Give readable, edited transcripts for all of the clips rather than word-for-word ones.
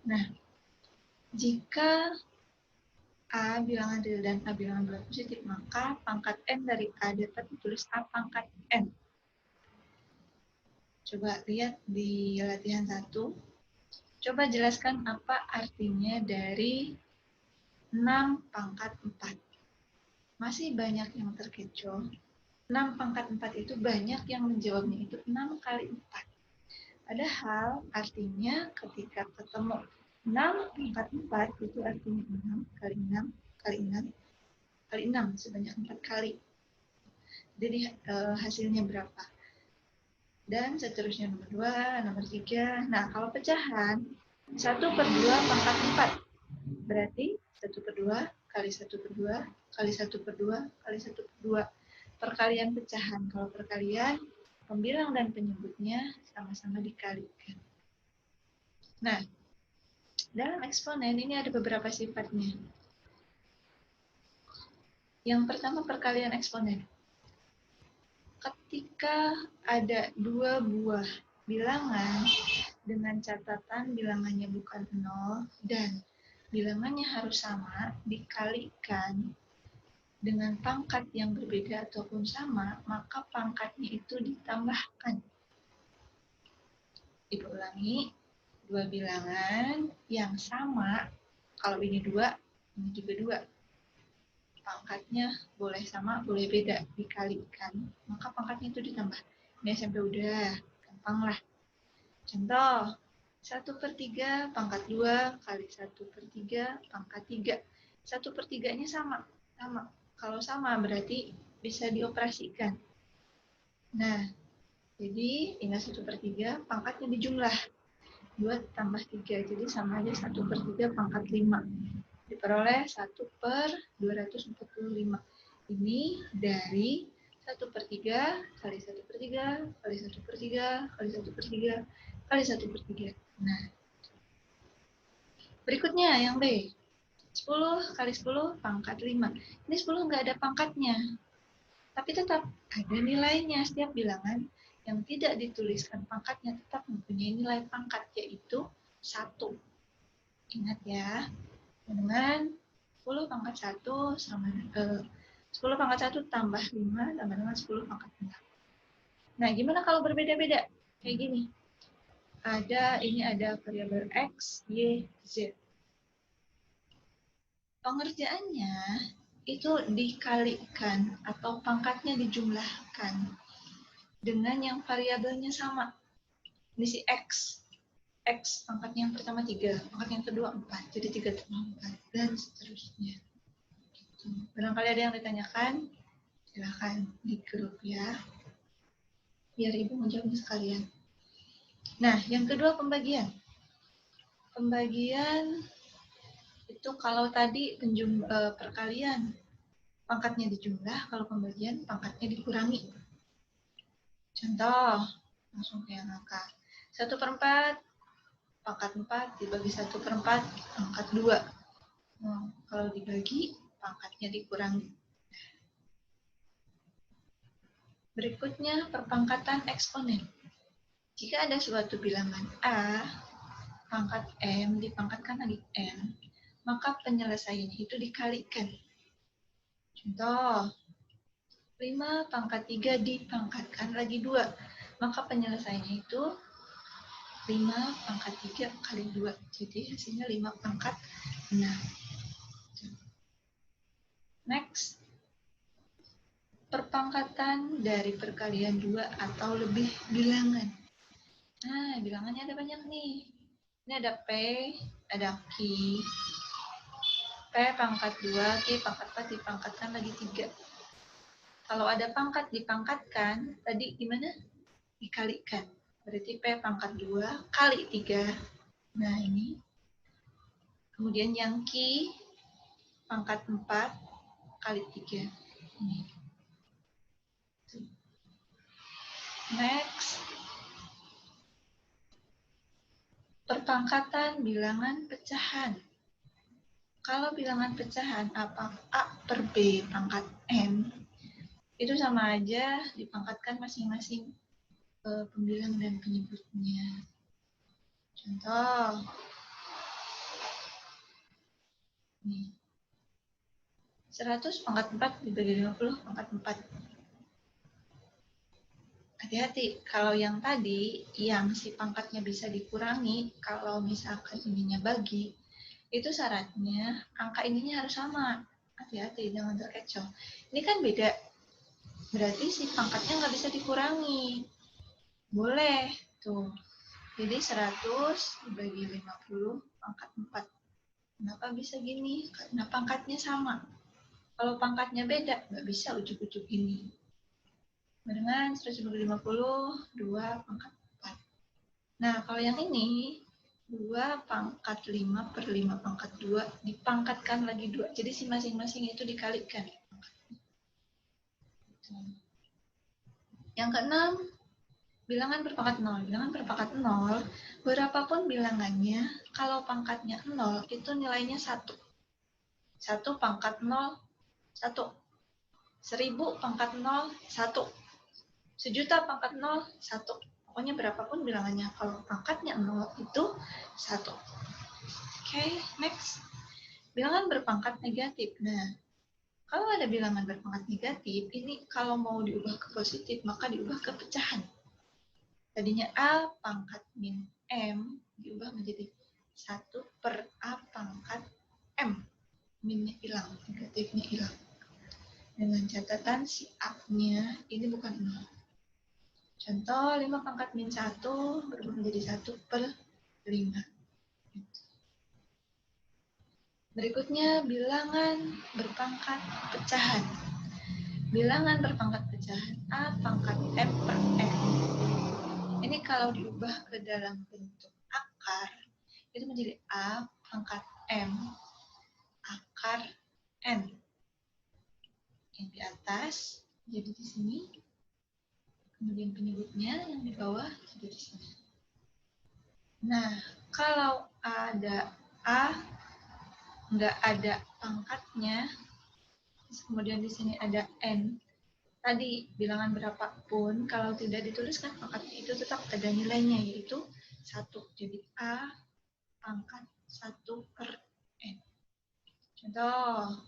Nah, jika A bilangan real dan A bilangan bulat positif, maka pangkat N dari A dapat ditulis A pangkat N. Coba lihat di latihan 1. Coba jelaskan apa artinya dari 6 pangkat 4. Masih banyak yang terkecoh. 6 pangkat 4 itu banyak yang menjawabnya itu 6 kali 4. Padahal artinya ketika ketemu 6 pangkat 4 itu artinya 6 kali 6 kali 6 kali 6 sebanyak 4 kali. Jadi hasilnya berapa? Dan seterusnya nomor 2, nomor 3. Nah, kalau pecahan 1/2 pangkat 4. Berarti 1/2 kali 1/2 kali 1/2 kali 1/2. Perkalian pecahan. Kalau perkalian, pembilang dan penyebutnya sama-sama dikalikan. Nah, dalam eksponen ini ada beberapa sifatnya. Yang pertama, perkalian eksponen. Ketika ada 2 buah bilangan dengan catatan bilangannya bukan 0 dan bilangannya harus sama, dikalikan dengan pangkat yang berbeda ataupun sama, maka pangkatnya itu ditambahkan. Ibu ulangi, 2 bilangan yang sama, kalau ini 2, ini juga 2. Pangkatnya boleh sama, boleh beda, dikalikan, maka pangkatnya itu ditambah. Ini SMP udah, gampang lah. Contoh, 1/3 pangkat 2 kali 1/3 pangkat 3. 1/3-nya sama. Kalau sama berarti bisa dioperasikan. Nah, jadi tinggal 1/3 pangkatnya dijumlah. 2 tambah 3, jadi sama aja 1/3 pangkat 5. Diperoleh 1/245. Ini dari 1/3 kali 1/3 kali 1/3 kali 1/3 kali 1/3. Nah, berikutnya yang B. 10 kali 10 pangkat 5. Ini 10 nggak ada pangkatnya. Tapi tetap ada nilainya. Setiap bilangan yang tidak dituliskan pangkatnya tetap mempunyai nilai pangkat, yaitu 1. Ingat ya, dengan 10 pangkat 1 sama 10 pangkat 1 tambah 5 tambah dengan 10 pangkat 6. Nah, gimana kalau berbeda-beda? Kayak gini. Ini ada variabel X, Y, Z. Pengerjaannya itu dikalikan atau pangkatnya dijumlahkan dengan yang variabelnya sama. Ini si X. X pangkatnya yang pertama 3, pangkat yang kedua 4. Jadi 3 tambah 4 dan seterusnya. Barangkali ada yang ditanyakan, silahkan di grup ya, biar ibu menjawabnya sekalian. Nah, yang kedua pembagian. Pembagian itu kalau tadi perkalian pangkatnya dijumlah, kalau pembagian pangkatnya dikurangi. Contoh, langsung kayak angka 1/4 pangkat 4 dibagi 1/4 pangkat 2. Nah, kalau dibagi pangkatnya dikurangi. Berikutnya perpangkatan eksponen. Jika ada suatu bilangan A, pangkat M dipangkatkan lagi N, maka penyelesaiannya itu dikalikan. Contoh, 5 pangkat 3 dipangkatkan lagi 2, maka penyelesaiannya itu 5 pangkat 3 kali 2, jadi hasilnya 5 pangkat 6. Next, perpangkatan dari perkalian 2 atau lebih bilangan. Nah, bilangannya ada banyak nih. Ini ada P, ada Q. P pangkat 2, Q pangkat 4 dipangkatkan lagi 3. Kalau ada pangkat dipangkatkan, tadi gimana? Dikalikan. Berarti P pangkat 2 kali 3. Nah, ini. Kemudian yang Q pangkat 4 kali 3. Ini. Next. Perpangkatan bilangan pecahan. Kalau bilangan pecahan A per B pangkat M, itu sama aja dipangkatkan masing-masing pembilang dan penyebutnya. Contoh, Nih. 100 pangkat 4 dibagi 50 pangkat 4. Hati-hati, kalau yang tadi, yang si pangkatnya bisa dikurangi, kalau misalkan ininya bagi, itu syaratnya angka ininya harus sama. Hati-hati, jangan terkecoh. Ini kan beda, berarti si pangkatnya nggak bisa dikurangi. Boleh, tuh. Jadi 100 dibagi 50 pangkat 4. Kenapa bisa gini? Karena pangkatnya sama. Kalau pangkatnya beda, nggak bisa ujuk-ujuk gini. Dengan 100 dibagi 50, 2 pangkat 4. Nah, kalau yang ini, 2 pangkat 5 per 5 pangkat 2, dipangkatkan lagi 2. Jadi si masing-masing itu dikalikan. Yang keenam, bilangan berpangkat 0. Bilangan berpangkat 0, berapapun bilangannya, kalau pangkatnya 0, itu nilainya 1. 1 pangkat 0, 1. 1000 pangkat 0, 1. 1.000.000 pangkat 0, 1. Pokoknya berapapun bilangannya, kalau pangkatnya 0 itu 1. Oke, next. Bilangan berpangkat negatif. Nah, kalau ada bilangan berpangkat negatif, ini kalau mau diubah ke positif, maka diubah ke pecahan. Tadinya A pangkat min M, diubah menjadi 1 per A pangkat M. Minnya hilang, negatifnya hilang. Dengan catatan si A-nya ini bukan 0. Contoh 5 pangkat min 1 berubah menjadi 1 per 5. Berikutnya bilangan berpangkat pecahan. Bilangan berpangkat pecahan A pangkat M per N. Ini kalau diubah ke dalam bentuk akar, itu menjadi A pangkat M akar N. Yang di atas jadi di sini. Kemudian penyebutnya yang di bawah jadi di sini. Nah, kalau ada A, nggak ada pangkatnya, kemudian di sini ada N. Tadi bilangan berapapun, kalau tidak dituliskan pangkatnya itu tetap ada nilainya, yaitu 1. Jadi A pangkat 1 per N. Contoh,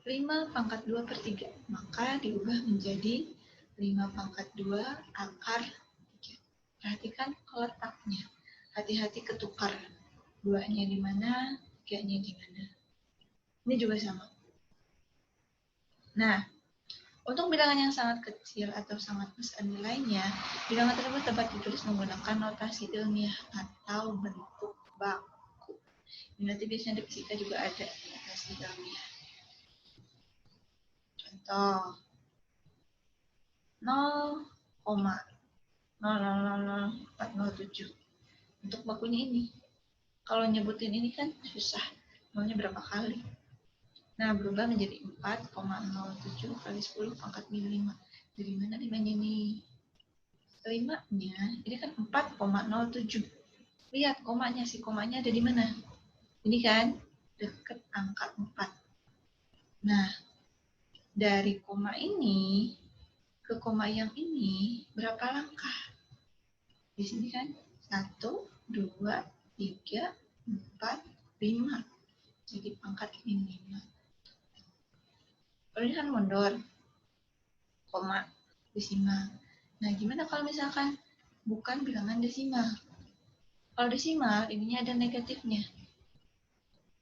5 pangkat 2 per 3. Maka diubah menjadi 5 pangkat 2 akar 3. Perhatikan letaknya. Hati-hati ketukar. 2-nya di mana, 3-nya di mana. Ini juga sama. Nah, untuk bilangan yang sangat kecil atau sangat besar nilainya, bilangan tersebut dapat ditulis menggunakan notasi ilmiah atau bentuk baku. Nanti biasanya di fisika juga ada notasi ilmiah. Contoh, 0,0000407. Untuk bakunya ini. Kalau nyebutin ini kan susah. Nolnya berapa kali? Nah, berubah menjadi 4,07 kali 10 pangkat min 5. Dari mana 5-nya ini? 5-nya, ini kan 4,07. Lihat komanya, si komanya ada di mana? Ini kan dekat angka 4. Nah, dari koma ini ke koma yang ini berapa langkah? Di sini kan 1, 2, 3, 4, 5. Jadi pangkat min 5. Kalau ini kan mundur, koma, desimal. Nah, gimana kalau misalkan bukan bilangan desimal? Kalau desimal, ininya ada negatifnya.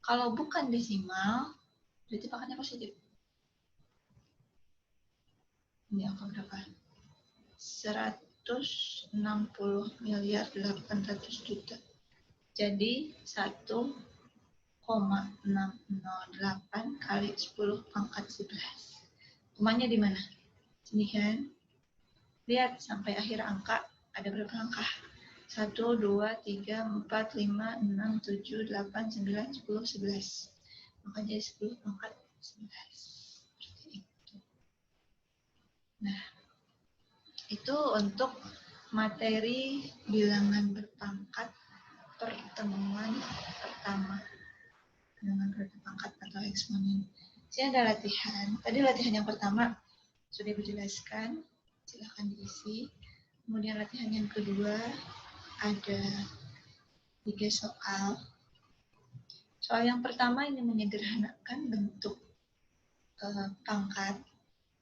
Kalau bukan desimal, berarti pangkatnya positif. Ini angka berapa? 160 miliar 800 juta. Jadi 1,608 kali 10 pangkat 11. Komanya di mana? Sini kan? Lihat sampai akhir angka ada berapa langkah? 1, 2, 3, 4, 5, 6, 7, 8, 9, 10, 11. Maka jadi 10 pangkat 11. Seperti itu. Nah, itu untuk materi bilangan berpangkat pertemuan pertama. Bilangan berpangkat atau eksponen. Ini ada latihan. Tadi latihan yang pertama sudah dijelaskan. Silahkan diisi. Kemudian latihan yang kedua ada 3 soal. Soal yang pertama ini menyederhanakan bentuk pangkat.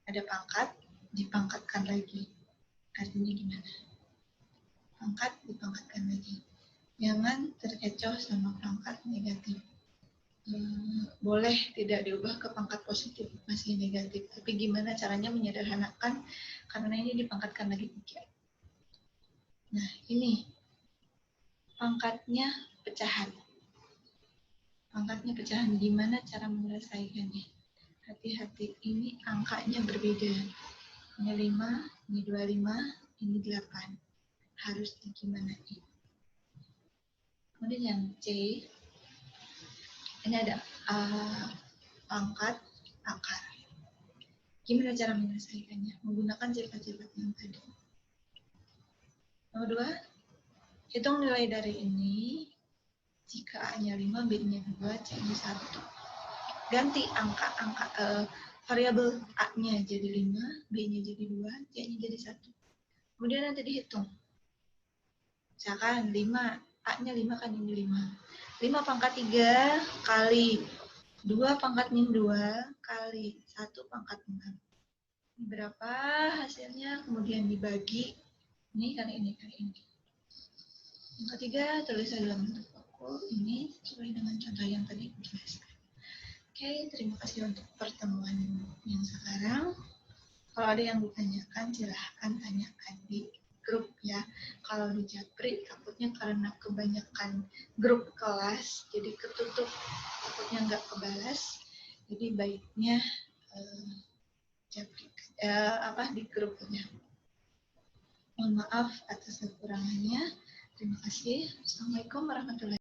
Ada pangkat, dipangkatkan lagi. Artinya gimana? Pangkat, dipangkatkan lagi. Jangan terkecoh sama pangkat negatif. Boleh tidak diubah ke pangkat positif, masih negatif. Tapi gimana caranya menyederhanakan, karena ini dipangkatkan lagi 3. Nah, ini pangkatnya pecahan. Pangkatnya pecahan, gimana cara menyelesaikannya? Hati-hati, ini angkanya berbeda. Ini 5, ini 25, ini 8. Harus digimanain. Kemudian yang C, ini ada pangkat akar. Gimana cara menyelesaikannya? Menggunakan cepat-cepat yang tadi. Nomor 2, hitung nilai dari ini. Jika A-nya 5, B-nya 2, C-nya 1. Ganti angka variabel A-nya jadi 5, B-nya jadi 2, C-nya jadi 1. Kemudian nanti dihitung. Misalkan 5, A-nya 5 kan ini 5. 5 pangkat 3 kali 2 pangkat min 2 kali 1 pangkat 6. Ini berapa hasilnya? Kemudian dibagi. Ini kali ini kali ini. Yang ketiga, tulisnya dalam bentuk pokok. Ini sesuai dengan contoh yang tadi dijelaskan. Oke, terima kasih untuk pertemuan yang sekarang. Kalau ada yang ditanyakan, silahkan tanyakan di grup ya. Kalau di Japri, takutnya karena kebanyakan grup kelas, jadi ketutup, takutnya nggak kebalas. Jadi baiknya Japri di grupnya. Mohon maaf atas kekurangannya. Terima kasih. Assalamualaikum warahmatullahi wabarakatuh.